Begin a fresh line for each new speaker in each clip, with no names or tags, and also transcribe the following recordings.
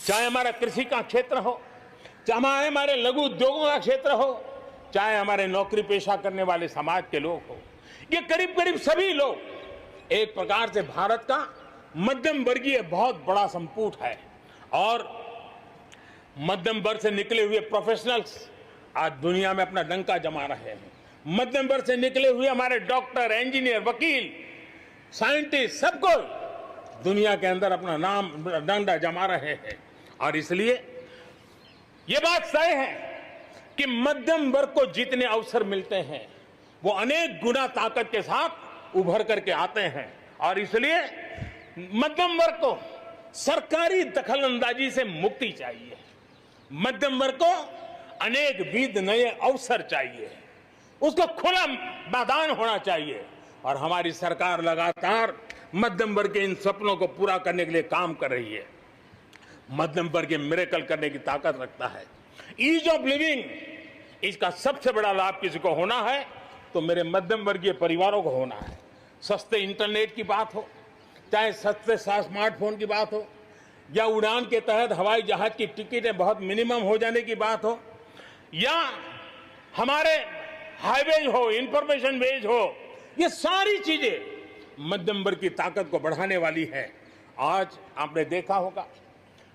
चाहे हमारा कृषि का क्षेत्र हो, चाहे हमारे लघु उद्योगों का क्षेत्र हो, चाहे हमारे नौकरी पेशा करने वाले समाज के लोग हो, ये करीब करीब सभी लोग एक प्रकार से भारत का मध्यम वर्गीय बहुत बड़ा संपुट है। और मध्यम वर्ग से निकले हुए प्रोफेशनल्स आज दुनिया में अपना डंका जमा रहे हैं। मध्यम वर्ग से निकले हुए हमारे डॉक्टर, इंजीनियर, वकील, साइंटिस्ट, सबको दुनिया के अंदर अपना नाम डंडा जमा रहे हैं। और इसलिए ये बात तय है कि मध्यम वर्ग को जितने अवसर मिलते हैं वो अनेक गुना ताकत के साथ उभर करके आते हैं। और इसलिए मध्यम वर्ग को सरकारी दखलंदाजी से मुक्ति चाहिए। मध्यम वर्ग को अनेक विध नए अवसर चाहिए, उसको खुला मैदान होना चाहिए। और हमारी सरकार लगातार मध्यम वर्ग के इन सपनों को पूरा करने के लिए काम कर रही है। मध्यम वर्ग मिरेकल करने की ताकत रखता है। ईज ऑफ लिविंग, इसका सबसे बड़ा लाभ किसी को होना है तो मेरे मध्यम वर्गीय परिवारों को होना है। सस्ते इंटरनेट की बात हो, चाहे सस्ते स्मार्टफोन की बात हो, या उड़ान के तहत हवाई जहाज की टिकटें बहुत मिनिमम हो जाने की बात हो, या हमारे हाईवेज हो, इंफॉर्मेशन वेज हो, ये सारी चीजें मध्यम वर्ग की ताकत को बढ़ाने वाली है। आज आपने देखा होगा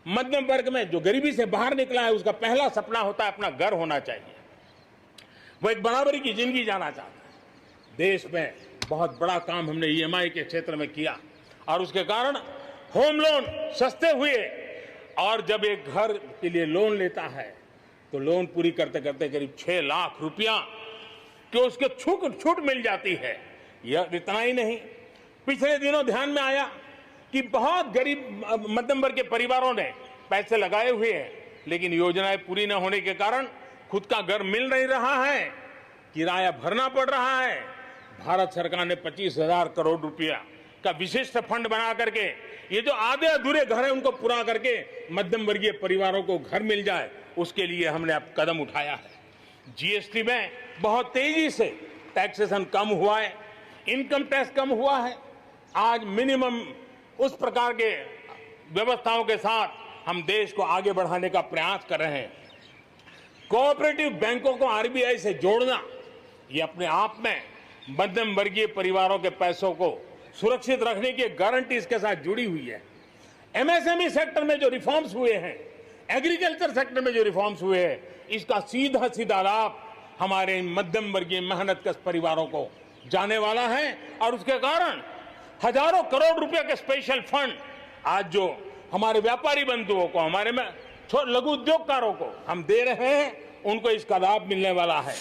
मध्यम वर्ग में जो गरीबी से बाहर निकला है उसका पहला सपना होता है अपना घर होना चाहिए। वो एक बराबरी की जिंदगी जाना चाहता है। देश में बहुत बड़ा काम हमने ईएमआई के क्षेत्र में किया और उसके कारण होम लोन सस्ते हुए। और जब एक घर के लिए लोन लेता है तो लोन पूरी करते करते करीब 6 लाख रुपया कि उसके छूट मिल जाती है। यह इतना ही नहीं, पिछले दिनों ध्यान में आया कि बहुत गरीब मध्यम वर्ग के परिवारों ने पैसे लगाए हुए हैं, लेकिन योजनाएं पूरी न होने के कारण खुद का घर मिल नहीं रहा है, किराया भरना पड़ रहा है। भारत सरकार ने 25,000 करोड़ रुपया का विशिष्ट फंड बना करके ये जो आधे अधूरे घर हैं उनको पूरा करके मध्यम वर्गीय परिवारों को घर मिल जाए, उसके लिए हमने अब कदम उठाया है। जीएसटी में बहुत तेजी से टैक्सेशन कम हुआ है, इनकम टैक्स कम हुआ है। आज मिनिमम उस प्रकार के व्यवस्थाओं के साथ हम देश को आगे बढ़ाने का प्रयास कर रहे हैं। कोऑपरेटिव बैंकों को आरबीआई से जोड़ना ये अपने आप में मध्यम वर्गीय परिवारों के पैसों को सुरक्षित रखने की गारंटी इसके साथ जुड़ी हुई है। एमएसएमई सेक्टर में जो रिफॉर्म्स हुए हैं, एग्रीकल्चर सेक्टर में जो रिफॉर्म्स हुए हैं, इसका सीधा सीधा लाभ हमारे मध्यम वर्गीय मेहनतकश परिवारों को जाने वाला है। और उसके कारण हजारों करोड़ रुपए के स्पेशल फंड आज जो हमारे व्यापारी बंधुओं को, हमारे लघु उद्योगकारों को हम दे रहे हैं, उनको इसका लाभ मिलने वाला है।